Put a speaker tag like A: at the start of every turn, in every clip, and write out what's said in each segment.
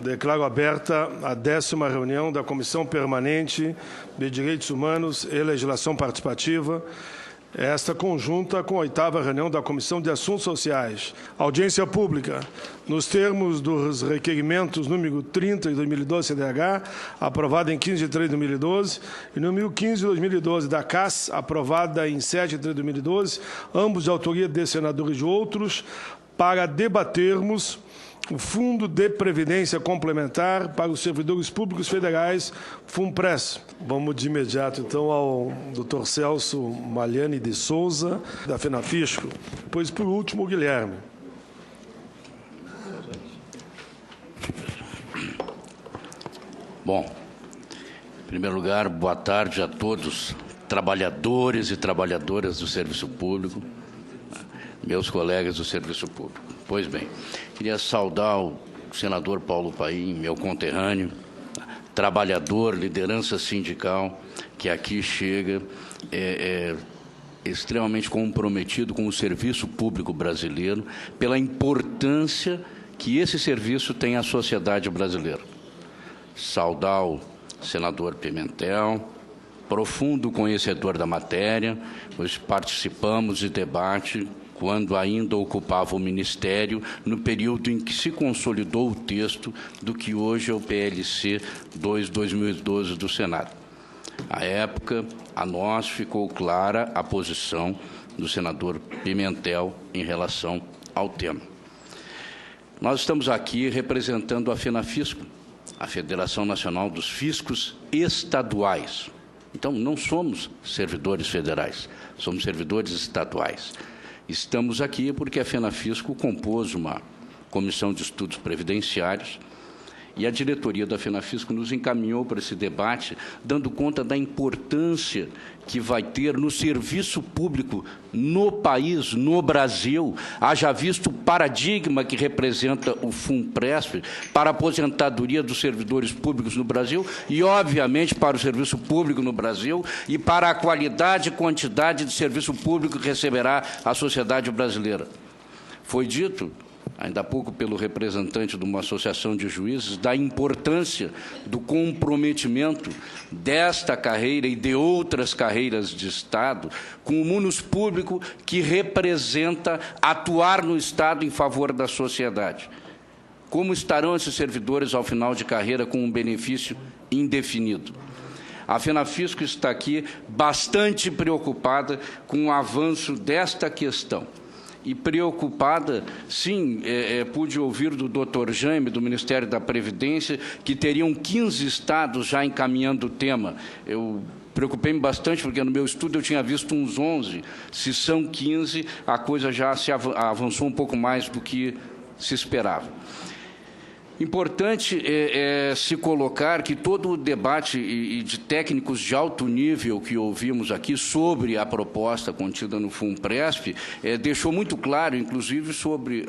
A: Declaro aberta a 10ª reunião da Comissão Permanente de Direitos Humanos e Legislação Participativa, esta conjunta com a 8ª reunião da Comissão de Assuntos Sociais. Audiência pública, nos termos dos requerimentos número 30 de 2012 CDH, aprovada em 15 de 3 de 2012, e número 15 de 2012 da CAS, aprovada em 7 de 3 de 2012, ambos de autoria de senadores e outros, para debatermos o Fundo de Previdência Complementar para os Servidores Públicos Federais, FUNPRES. Vamos de imediato, então, ao Dr. Celso Malhani de Souza, da FENAFISCO. Depois, por último, o Guilherme.
B: Bom, em primeiro lugar, boa tarde a todos, trabalhadores e trabalhadoras do serviço público, meus colegas do serviço público. Pois bem, queria saudar o senador Paulo Paim, meu conterrâneo, trabalhador, liderança sindical, que aqui chega, extremamente comprometido com o serviço público brasileiro, pela importância que esse serviço tem à sociedade brasileira. Saudar o senador Pimentel, profundo conhecedor da matéria, pois participamos de debate quando ainda ocupava o Ministério, no período em que se consolidou o texto do que hoje é o PLC 2/2012 do Senado. À época, a nós ficou clara a posição do senador Pimentel em relação ao tema. Nós estamos aqui representando a FENAFISCO, a Federação Nacional dos Fiscos Estaduais. Então, não somos servidores federais, somos servidores estaduais. Estamos aqui porque a FENAFISCO compôs uma comissão de estudos previdenciários e a diretoria da FENAFISCO nos encaminhou para esse debate, dando conta da importância que vai ter no serviço público no país, no Brasil, haja visto o paradigma que representa o FUNPRESP para a aposentadoria dos servidores públicos no Brasil e, obviamente, para o serviço público no Brasil e para a qualidade e quantidade de serviço público que receberá a sociedade brasileira. Foi dito ainda há pouco pelo representante de uma associação de juízes, da importância do comprometimento desta carreira e de outras carreiras de Estado com o munus público que representa atuar no Estado em favor da sociedade. Como estarão esses servidores ao final de carreira com um benefício indefinido? A FENAFISCO está aqui bastante preocupada com o avanço desta questão. E preocupada, sim, pude ouvir do Dr. Jaime, do Ministério da Previdência, que teriam 15 estados já encaminhando o tema. Eu preocupei-me bastante, porque no meu estudo eu tinha visto uns 11. Se são 15, a coisa já se avançou um pouco mais do que se esperava. Importante se colocar que todo o debate de técnicos de alto nível que ouvimos aqui sobre a proposta contida no FUNPRESP deixou muito claro, inclusive sobre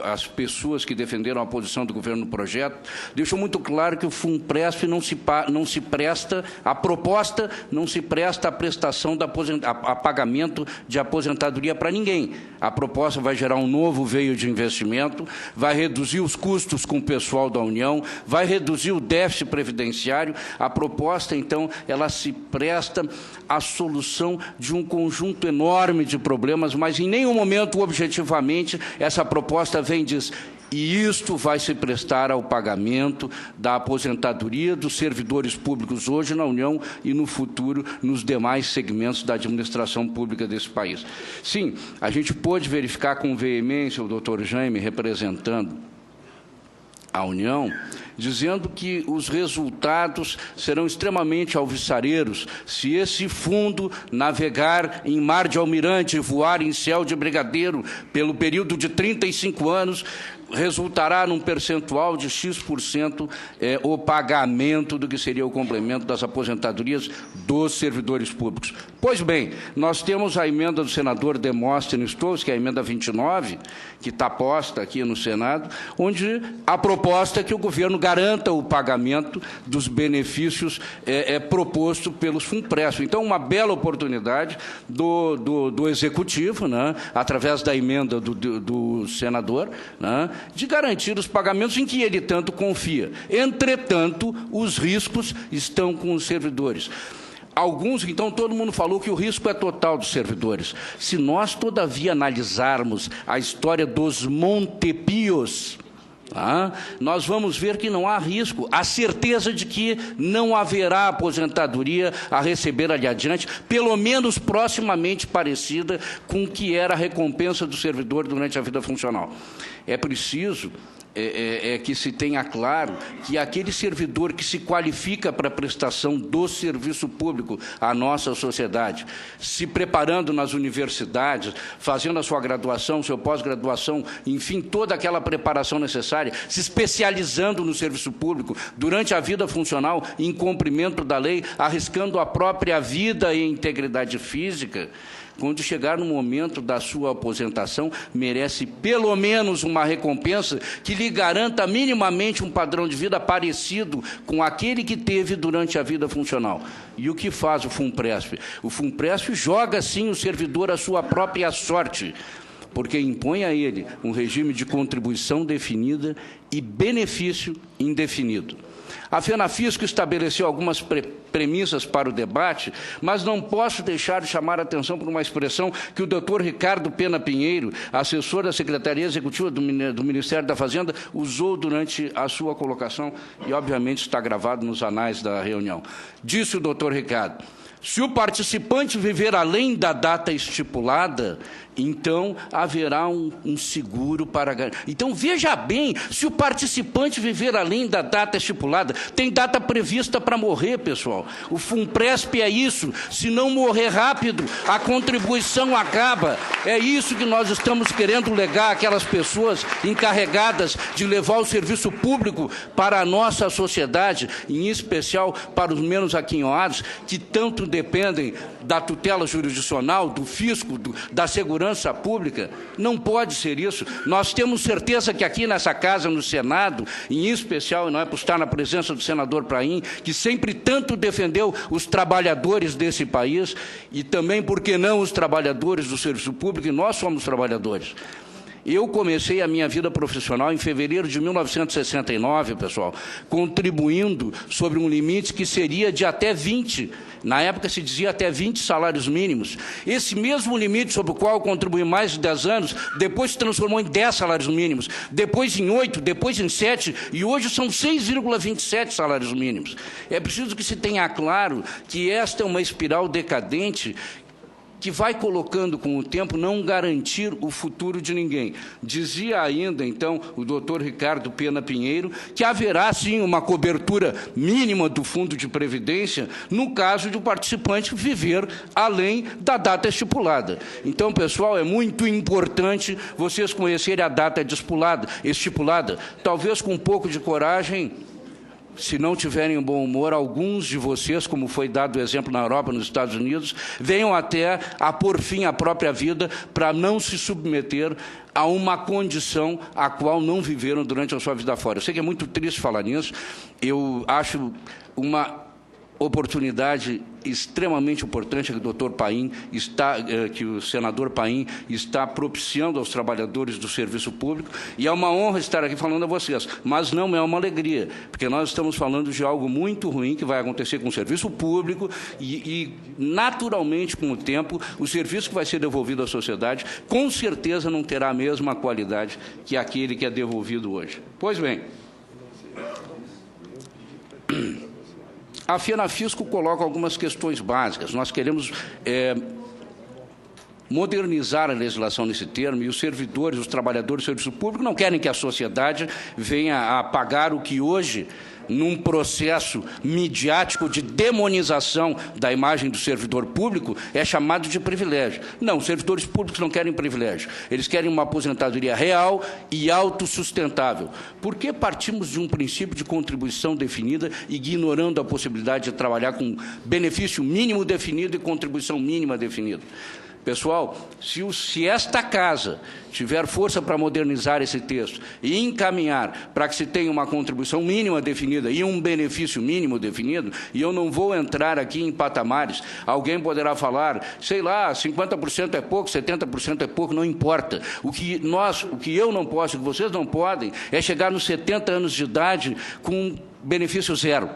B: as pessoas que defenderam a posição do governo no projeto, deixou muito claro que o FUNPRESP não se presta, a proposta não se presta à prestação a pagamento de aposentadoria para ninguém. A proposta vai gerar um novo veio de investimento, vai reduzir os custos com o pessoal da União, vai reduzir o déficit previdenciário. A proposta, então, ela se presta à solução de um conjunto enorme de problemas, mas em nenhum momento, objetivamente, essa proposta vem e diz: e isto vai se prestar ao pagamento da aposentadoria dos servidores públicos hoje na União e no futuro nos demais segmentos da administração pública desse país. Sim, a gente pôde verificar com veemência o doutor Jaime representando a União, dizendo que os resultados serão extremamente alvissareiros se esse fundo navegar em mar de almirante e voar em céu de brigadeiro pelo período de 35 anos, resultará num percentual de X% o pagamento do que seria o complemento das aposentadorias dos servidores públicos. Pois bem, nós temos a emenda do senador Demóstenes Torres, que é a emenda 29, que está posta aqui no Senado, onde a proposta é que o governo garanta o pagamento dos benefícios proposto pelos FUNPRESP. Então, uma bela oportunidade do Executivo, né, através da emenda do senador, né, de garantir os pagamentos em que ele tanto confia. Entretanto, os riscos estão com os servidores. Alguns, então, todo mundo falou que o risco é total dos servidores. Se nós, todavia, analisarmos a história dos Montepios, nós vamos ver que não há risco, a certeza de que não haverá aposentadoria a receber ali adiante, pelo menos proximamente parecida com o que era a recompensa do servidor durante a vida funcional. É preciso que se tenha claro que aquele servidor que se qualifica para a prestação do serviço público à nossa sociedade, se preparando nas universidades, fazendo a sua graduação, sua pós-graduação, enfim, toda aquela preparação necessária, se especializando no serviço público durante a vida funcional, em cumprimento da lei, arriscando a própria vida e integridade física, quando chegar no momento da sua aposentação, merece pelo menos uma recompensa que lhe garanta minimamente um padrão de vida parecido com aquele que teve durante a vida funcional. E o que faz o FUNPRESP? O FUNPRESP joga, sim, o servidor à sua própria sorte, porque impõe a ele um regime de contribuição definida e benefício indefinido. A FENAFISCO estabeleceu algumas premissas para o debate, mas não posso deixar de chamar a atenção por uma expressão que o doutor Ricardo Pena Pinheiro, assessor da Secretaria Executiva do Ministério da Fazenda, usou durante a sua colocação e, obviamente, está gravado nos anais da reunião. Disse o doutor Ricardo: se o participante viver além da data estipulada, então haverá um seguro para... Então, veja bem, se o participante viver além da data estipulada, tem data prevista para morrer, pessoal. O FUNPRESP é isso. Se não morrer rápido, a contribuição acaba. É isso que nós estamos querendo legar àquelas pessoas encarregadas de levar o serviço público para a nossa sociedade, em especial para os menos aquinhoados, que tanto dependem da tutela jurisdicional, do fisco, da segurança pública. Não pode ser isso. Nós temos certeza que aqui nessa casa, no Senado, em especial, e não é por estar na presença do senador Praim, que sempre tanto defendeu os trabalhadores desse país, e também, por que não, os trabalhadores do serviço público, e nós somos trabalhadores. Eu comecei a minha vida profissional em fevereiro de 1969, pessoal, contribuindo sobre um limite que seria de até 20, na época se dizia até 20 salários mínimos. Esse mesmo limite sobre o qual eu contribuí mais de 10 anos, depois se transformou em 10 salários mínimos, depois em 8, depois em 7, e hoje são 6,27 salários mínimos. É preciso que se tenha claro que esta é uma espiral decadente que vai colocando com o tempo não garantir o futuro de ninguém. Dizia ainda, então, o doutor Ricardo Pena Pinheiro, que haverá, sim, uma cobertura mínima do Fundo de Previdência no caso de o participante viver além da data estipulada. Então, pessoal, é muito importante vocês conhecerem a data estipulada. Talvez com um pouco de coragem, se não tiverem um bom humor, alguns de vocês, como foi dado o exemplo na Europa, nos Estados Unidos, venham até a pôr fim à própria vida para não se submeter a uma condição a qual não viveram durante a sua vida fora. Eu sei que é muito triste falar nisso, eu acho uma oportunidade extremamente importante que o doutor Paim que o senador Paim está propiciando aos trabalhadores do serviço público, e é uma honra estar aqui falando a vocês, mas não é uma alegria, porque nós estamos falando de algo muito ruim que vai acontecer com o serviço público e naturalmente, com o tempo, o serviço que vai ser devolvido à sociedade, com certeza não terá a mesma qualidade que aquele que é devolvido hoje. Pois bem, a FENAFISCO coloca algumas questões básicas. Nós queremos modernizar a legislação nesse termo, e os servidores, os trabalhadores do serviço público não querem que a sociedade venha a pagar o que hoje, num processo midiático de demonização da imagem do servidor público, é chamado de privilégio. Não, os servidores públicos não querem privilégio. Eles querem uma aposentadoria real e autossustentável. Por que partimos de um princípio de contribuição definida, ignorando a possibilidade de trabalhar com benefício mínimo definido e contribuição mínima definida? Pessoal, se esta casa tiver força para modernizar esse texto e encaminhar para que se tenha uma contribuição mínima definida e um benefício mínimo definido, e eu não vou entrar aqui em patamares, alguém poderá falar, sei lá, 50% é pouco, 70% é pouco, não importa. O que eu não posso, o que vocês não podem, é chegar nos 70 anos de idade com benefício zero.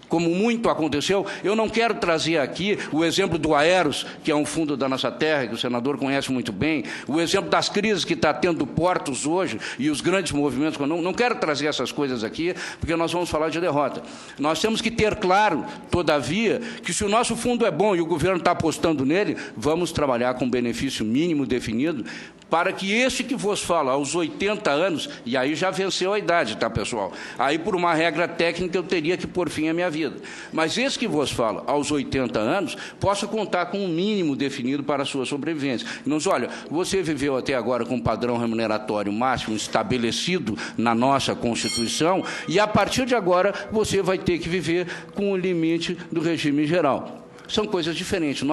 B: Como muito aconteceu, eu não quero trazer aqui o exemplo do Aeros, que é um fundo da nossa terra, que o senador conhece muito bem, o exemplo das crises que está tendo portos hoje e os grandes movimentos. Não quero trazer essas coisas aqui, porque nós vamos falar de derrota. Nós temos que ter claro, todavia, que se o nosso fundo é bom e o governo está apostando nele, vamos trabalhar com benefício mínimo definido, para que esse que vos fala, aos 80 anos, e aí já venceu a idade, tá, pessoal? Aí, por uma regra técnica, eu teria que pôr fim à minha vida. Mas esse que vos fala, aos 80 anos, possa contar com um mínimo definido para a sua sobrevivência. E nos, olha, você viveu até agora com um padrão remuneratório máximo estabelecido na nossa Constituição, e a partir de agora você vai ter que viver com o limite do regime geral. São coisas diferentes.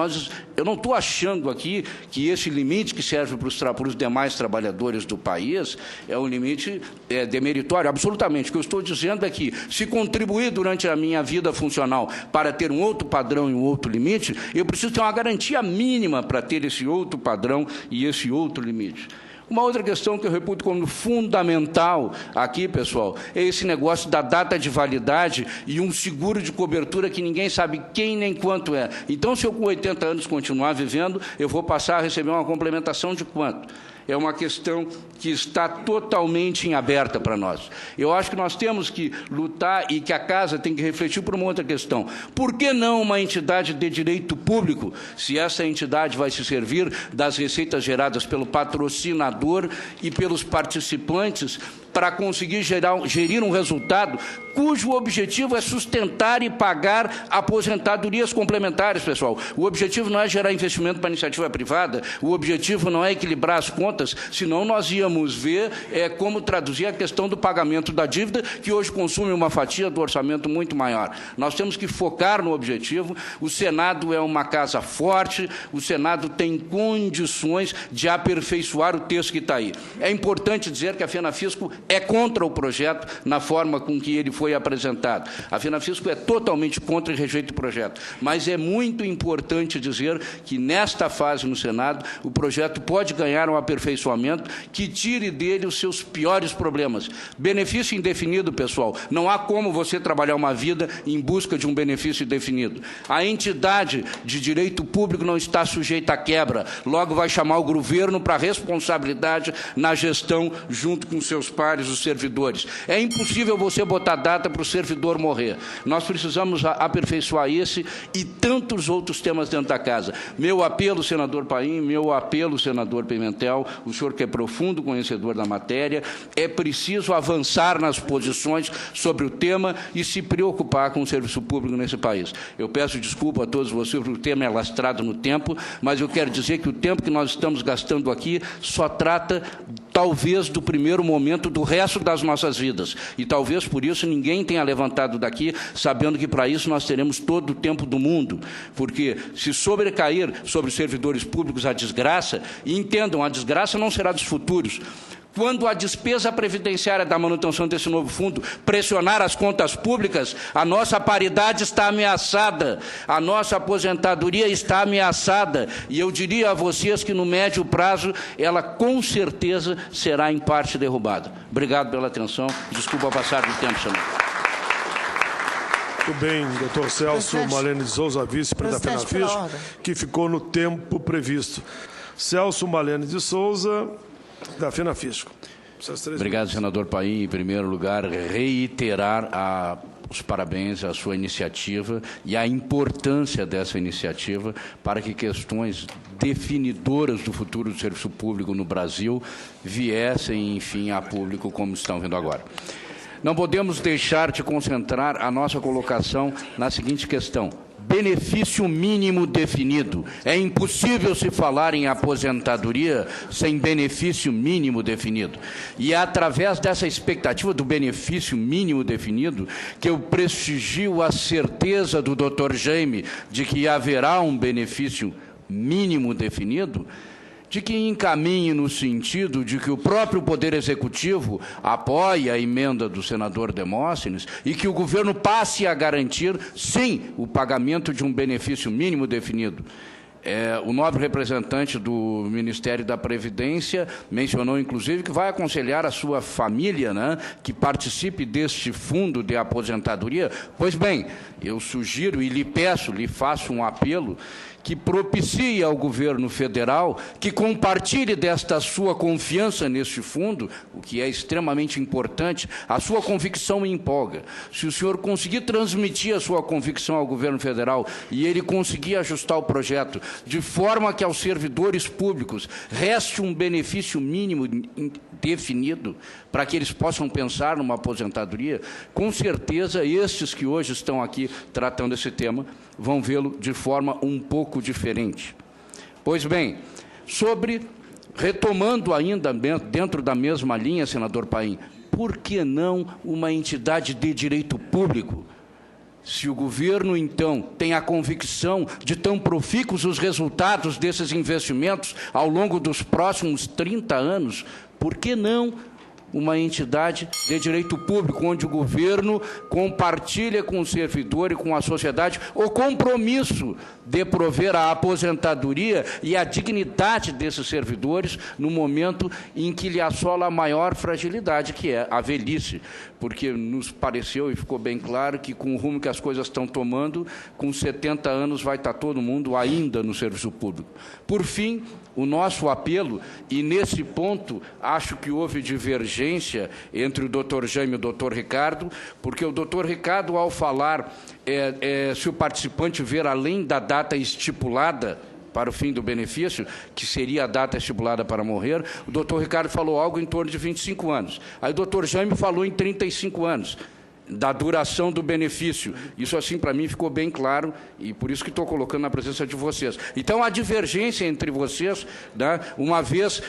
B: Eu não estou achando aqui que esse limite que serve para os demais trabalhadores do país é um limite demeritório, absolutamente. O que eu estou dizendo é que, se contribuir durante a minha vida funcional para ter um outro padrão e um outro limite, eu preciso ter uma garantia mínima para ter esse outro padrão e esse outro limite. Uma outra questão que eu reputo como fundamental aqui, pessoal, é esse negócio da data de validade e um seguro de cobertura que ninguém sabe quem nem quanto é. Então, se eu com 80 anos continuar vivendo, eu vou passar a receber uma complementação de quanto? É uma questão que está totalmente em aberta para nós. Eu acho que nós temos que lutar e que a Casa tem que refletir por uma outra questão. Por que não uma entidade de direito público, se essa entidade vai se servir das receitas geradas pelo patrocinador e pelos participantes para conseguir gerir um resultado cujo objetivo é sustentar e pagar aposentadorias complementares, pessoal. O objetivo não é gerar investimento para a iniciativa privada, o objetivo não é equilibrar as contas, senão nós íamos ver como traduzir a questão do pagamento da dívida, que hoje consome uma fatia do orçamento muito maior. Nós temos que focar no objetivo. O Senado é uma casa forte, o Senado tem condições de aperfeiçoar o texto que está aí. É importante dizer que a FENAFISCO é contra o projeto na forma com que ele foi apresentado. A FENAFISCO é totalmente contra e rejeita o projeto. Mas é muito importante dizer que, nesta fase no Senado, o projeto pode ganhar um aperfeiçoamento que tire dele os seus piores problemas. Benefício indefinido, pessoal. Não há como você trabalhar uma vida em busca de um benefício indefinido. A entidade de direito público não está sujeita à quebra. Logo vai chamar o governo para responsabilidade na gestão junto com seus pares, os servidores. É impossível você botar data para o servidor morrer. Nós precisamos aperfeiçoar esse e tantos outros temas dentro da Casa. Meu apelo, senador Paim, meu apelo, senador Pimentel, o senhor que é profundo conhecedor da matéria, é preciso avançar nas posições sobre o tema e se preocupar com o serviço público nesse país. Eu peço desculpa a todos vocês porque o tema é lastrado no tempo, mas eu quero dizer que o tempo que nós estamos gastando aqui só trata, talvez, do primeiro momento do resto das nossas vidas. E talvez por isso ninguém tenha levantado daqui sabendo que para isso nós teremos todo o tempo do mundo. Porque se sobrecair sobre os servidores públicos a desgraça, e entendam, a desgraça não será dos futuros. Quando a despesa previdenciária da manutenção desse novo fundo pressionar as contas públicas, a nossa paridade está ameaçada, a nossa aposentadoria está ameaçada, e eu diria a vocês que no médio prazo ela com certeza será em parte derrubada. Obrigado pela atenção, desculpa passar do tempo, senhor.
A: Muito bem, doutor Celso Malene de Souza, vice-presidente da FENAFISCO, que ficou no tempo previsto. Celso Malene de Souza, da FENAFISCO.
B: Obrigado, senador Paim. Em primeiro lugar, reiterar os parabéns à sua iniciativa e à importância dessa iniciativa para que questões definidoras do futuro do serviço público no Brasil viessem, enfim, a público como estão vindo agora. Não podemos deixar de concentrar a nossa colocação na seguinte questão: benefício mínimo definido. É impossível se falar em aposentadoria sem benefício mínimo definido. E é através dessa expectativa do benefício mínimo definido que eu prestigio a certeza do Dr. Jaime de que haverá um benefício mínimo definido, de que encaminhe no sentido de que o próprio Poder Executivo apoie a emenda do senador Demóstenes e que o governo passe a garantir, sim, o pagamento de um benefício mínimo definido. O nobre representante do Ministério da Previdência mencionou, inclusive, que vai aconselhar a sua família, né, que participe deste fundo de aposentadoria. Pois bem, eu sugiro e lhe peço, lhe faço um apelo, que propicie ao governo federal que compartilhe desta sua confiança neste fundo, o que é extremamente importante. A sua convicção me empolga. Se o senhor conseguir transmitir a sua convicção ao governo federal e ele conseguir ajustar o projeto de forma que aos servidores públicos reste um benefício mínimo definido para que eles possam pensar numa aposentadoria, com certeza estes que hoje estão aqui tratando esse tema vão vê-lo de forma um pouco diferente. Pois bem, retomando ainda dentro da mesma linha, senador Paim, por que não uma entidade de direito público? Se o governo, então, tem a convicção de tão profícuos os resultados desses investimentos ao longo dos próximos 30 anos, por que não uma entidade de direito público, onde o governo compartilha com o servidor e com a sociedade o compromisso de prover a aposentadoria e a dignidade desses servidores no momento em que lhe assola a maior fragilidade, que é a velhice. Porque nos pareceu e ficou bem claro que, com o rumo que as coisas estão tomando, com 70 anos vai estar todo mundo ainda no serviço público. Por fim, o nosso apelo, e nesse ponto acho que houve divergência entre o doutor Jaime e o doutor Ricardo, porque o doutor Ricardo, ao falar se o participante ver além da data estipulada para o fim do benefício, que seria a data estipulada para morrer, o doutor Ricardo falou algo em torno de 25 anos. Aí o doutor Jaime falou em 35 anos. Da duração do benefício. Isso, assim, para mim, ficou bem claro, e por isso que estou colocando na presença de vocês. Então, a divergência entre vocês, né, uma vez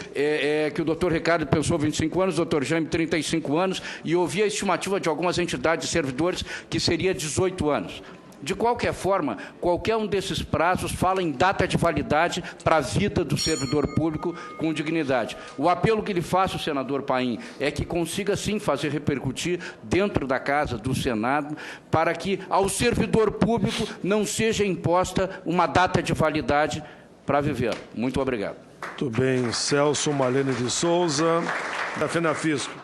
B: que o doutor Ricardo pensou 25 anos, o doutor Jaime 35 anos, e ouvi a estimativa de algumas entidades de servidores que seria 18 anos. De qualquer forma, qualquer um desses prazos fala em data de validade para a vida do servidor público com dignidade. O apelo que lhe faço, senador Paim, é que consiga, sim, fazer repercutir dentro da Casa, do Senado, para que ao servidor público não seja imposta uma data de validade para viver. Muito obrigado.
A: Muito bem. Celso Malene de Souza, da FENAFISCO.